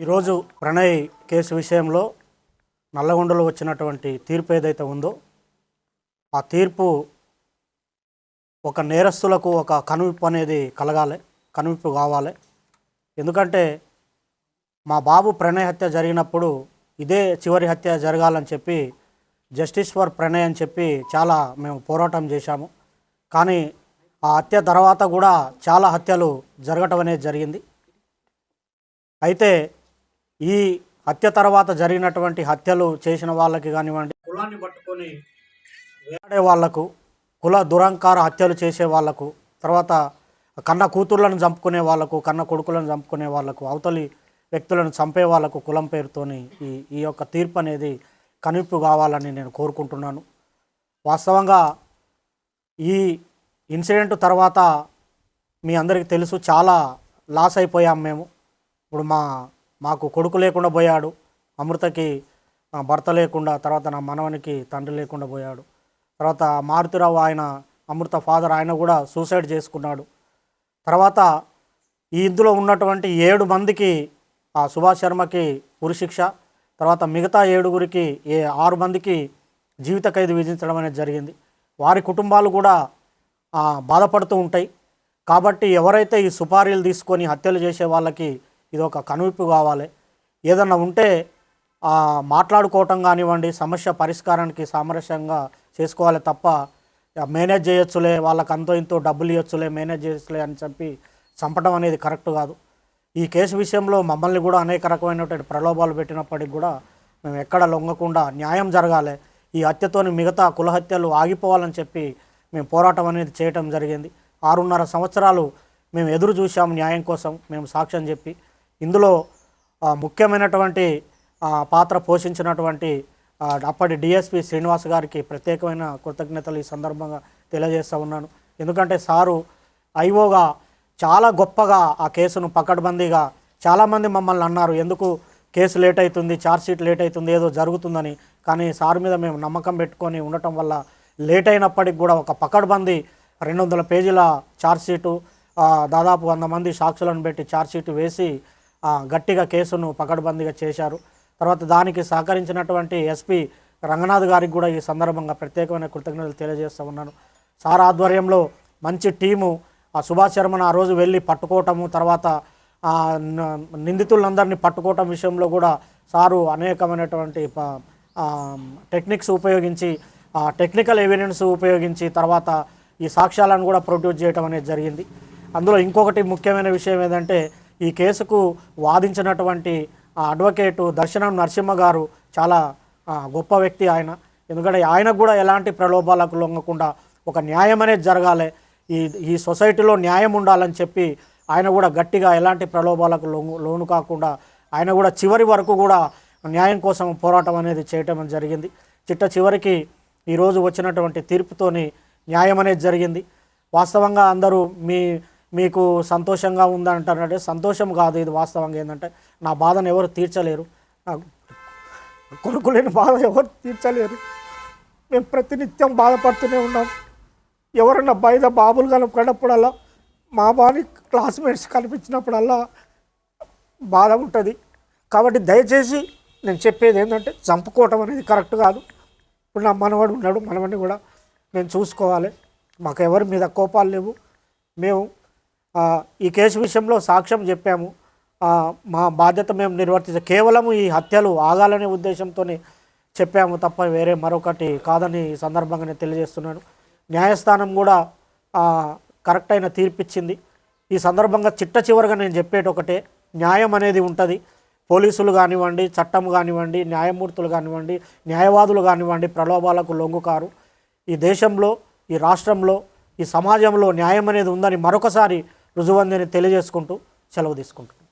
ఈరోజు ప్రణయ్ కేసు విషయంలో నల్లగొండలో వచ్చినటువంటి తీర్పు ఏదైతే ఉందో ఆ తీర్పు ఒక నేరస్తులకు ఒక కనువిప్పు అనేది కలగాలి, కనువిప్పు కావాలి. ఎందుకంటే మా బాబు ప్రణయ్ హత్య జరిగినప్పుడు ఇదే చివరి హత్య జరగాలని చెప్పి జస్టిస్ ఫర్ ప్రణయ్ అని చెప్పి చాలా మేము పోరాటం చేశాము. కానీ ఆ హత్య తర్వాత కూడా చాలా హత్యలు జరగటం అనేది జరిగింది. అయితే ఈ హత్య తర్వాత జరిగినటువంటి హత్యలు చేసిన వాళ్ళకి కానివ్వండి, కులాన్ని పట్టుకొని వేలాడే వాళ్లకు, కుల దురంకార హత్యలు చేసే వాళ్లకు, తర్వాత కన్న కూతుర్లను చంపుకునే వాళ్లకు, కన్న కొడుకులను చంపుకునే వాళ్లకు, అవతలి వ్యక్తులను చంపే వాళ్లకు కులం పేరుతోని ఈ యొక్క తీర్పు అనేది కనువిప్పు కావాలని నేను కోరుకుంటున్నాను. వాస్తవంగా ఈ ఇన్సిడెంట్ తర్వాత మీ అందరికీ తెలుసు, చాలా లాస్ అయిపోయాం మేము. ఇప్పుడు మాకు కొడుకు లేకుండా పోయాడు, అమృతకి భర్త లేకుండా, తర్వాత నా మనవనికి తండ్రి లేకుండా పోయాడు. తర్వాత మారుతిరావు ఆయన అమృత ఫాదర్ ఆయన కూడా సూసైడ్ చేసుకున్నాడు. తర్వాత ఈ ఇందులో ఉన్నటువంటి 7 మందికి సుభాష్ శర్మకి ఉరిశిక్ష, తర్వాత మిగతా 7గురికి 6 మందికి జీవిత ఖైదు విధించడం అనేది జరిగింది. వారి కుటుంబాలు కూడా బాధపడుతూ ఉంటాయి. కాబట్టి ఎవరైతే ఈ సుపారీలు తీసుకొని హత్యలు చేసే వాళ్ళకి ఇది ఒక కనువిప్పు కావాలి. ఏదన్నా ఉంటే మాట్లాడుకోవటం కానివ్వండి, సమస్య పరిష్కారానికి సామరస్యంగా చేసుకోవాలి తప్ప మేనేజ్ చేయొచ్చులే, వాళ్ళకి అంతో ఇంతో డబ్బులు ఇవ్వచ్చులే, మేనేజ్ చేయొచ్చులే అని చెప్పి చంపడం అనేది కరెక్ట్ కాదు. ఈ కేసు విషయంలో మమ్మల్ని కూడా అనేక రకమైనటువంటి ప్రలోభాలు పెట్టినప్పటికి కూడా మేము ఎక్కడ లొంగకుండా న్యాయం జరగాలి, ఈ హత్యతోని మిగతా కుల హత్యలు ఆగిపోవాలని చెప్పి మేము పోరాటం అనేది చేయటం జరిగింది. 6.5 సంవత్సరాలు మేము ఎదురు చూసాము న్యాయం కోసం, మేము సాక్ష్యం చెప్పి. ఇందులో ముఖ్యమైనటువంటి పాత్ర పోషించినటువంటి అప్పటి డిఎస్పి శ్రీనివాస్ గారికి ప్రత్యేకమైన కృతజ్ఞతలు ఈ సందర్భంగా తెలియజేస్తూ ఉన్నాను. ఎందుకంటే సారు ఐఓగా చాలా గొప్పగా ఆ కేసును పకడ్బందీగా, చాలామంది మమ్మల్ని అన్నారు ఎందుకు కేసు లేట్ అవుతుంది, ఛార్జ్షీట్ లేట్ అవుతుంది, ఏదో జరుగుతుందని. కానీ సార్ మీద మేము నమ్మకం పెట్టుకొని ఉండటం వల్ల లేట్ అయినప్పటికి కూడా ఒక పకడ్బందీ 200 పేజీల ఛార్జ్షీటు, దాదాపు 100 మంది సాక్షులను పెట్టి ఛార్జ్షీట్ వేసి గట్టిగా కేసును పకడ్బందీగా చేశారు. తర్వాత దానికి సహకరించినటువంటి ఎస్పీ రంగనాథ్ గారికి కూడా ఈ సందర్భంగా ప్రత్యేకమైన కృతజ్ఞతలు తెలియజేస్తూ ఉన్నాను. సార్ ఆధ్వర్యంలో మంచి టీము సుభాష్ శర్మను ఆ రోజు వెళ్ళి పట్టుకోవటము, తర్వాత నిందితులందరినీ పట్టుకోవటం విషయంలో కూడా సారు అనేకమైనటువంటి టెక్నిక్స్ ఉపయోగించి, టెక్నికల్ ఎవిడెన్స్ ఉపయోగించి తర్వాత ఈ సాక్ష్యాలను కూడా ప్రొడ్యూస్ చేయడం అనేది జరిగింది. అందులో ఇంకొకటి ముఖ్యమైన విషయం ఏంటంటే ఈ కేసుకు వాదించినటువంటి అడ్వకేటు దర్శనం నరసింహ గారు చాలా గొప్ప వ్యక్తి ఆయన. ఎందుకంటే ఆయనకు కూడా ఎలాంటి ప్రలోభాలకు లొంగకుండా ఒక న్యాయం అనేది జరగాలి, ఈ సొసైటీలో న్యాయం ఉండాలని చెప్పి ఆయన కూడా గట్టిగా ఎలాంటి ప్రలోభాలకు లోను కాకుండా ఆయన కూడా చివరి వరకు కూడా న్యాయం కోసం పోరాటం అనేది చేయటం జరిగింది. చివరికి ఈరోజు వచ్చినటువంటి తీర్పుతోని న్యాయం అనేది జరిగింది. వాస్తవంగా అందరూ మీకు సంతోషంగా ఉందంటారంటే సంతోషం కాదు, ఇది వాస్తవంగా ఏంటంటే నా బాధను ఎవరు తీర్చలేరు, కొడుకు లేని బాధ ఎవరు తీర్చలేరు. మేము ప్రతినిత్యం బాధపడుతూనే ఉన్నాం. ఎవరన్నా బయట బాబులు కనపడినప్పుడల్లా, మా బాని క్లాస్మేట్స్ కనిపించినప్పుడల్లా బాధ ఉంటుంది. కాబట్టి దయచేసి నేను చెప్పేది ఏంటంటే చంపుకోవటం అనేది కరెక్ట్ కాదు. ఇప్పుడు నా మనవాడు ఉన్నాడు, మనవడిని కూడా నేను చూసుకోవాలి. మాకు ఎవరి మీద కోపాలు లేవు. మేము ఈ కేసు విషయంలో సాక్ష్యం చెప్పాము, మా బాధ్యత మేము నిర్వర్తించాం. కేవలం ఈ హత్యలు ఆగాలనే ఉద్దేశంతోనే చెప్పాము తప్ప వేరే మరొకటి కాదని ఈ సందర్భంగా నేను తెలియజేస్తున్నాను. న్యాయస్థానం కూడా కరెక్ట్ అయిన తీర్పిచ్చింది. ఈ సందర్భంగా చివరగా నేను చెప్పేటి ఒకటే, న్యాయం అనేది ఉంటుంది. పోలీసులు కానివ్వండి, చట్టం కానివ్వండి, న్యాయమూర్తులు కానివ్వండి, న్యాయవాదులు కానివ్వండి ప్రలోభాలకు లొంగుకారు. ఈ దేశంలో, ఈ రాష్ట్రంలో, ఈ సమాజంలో న్యాయం అనేది ఉందని మరొకసారి రుజువందని తెలియజేసుకుంటూ సెలవు తీసుకుంటున్నాను.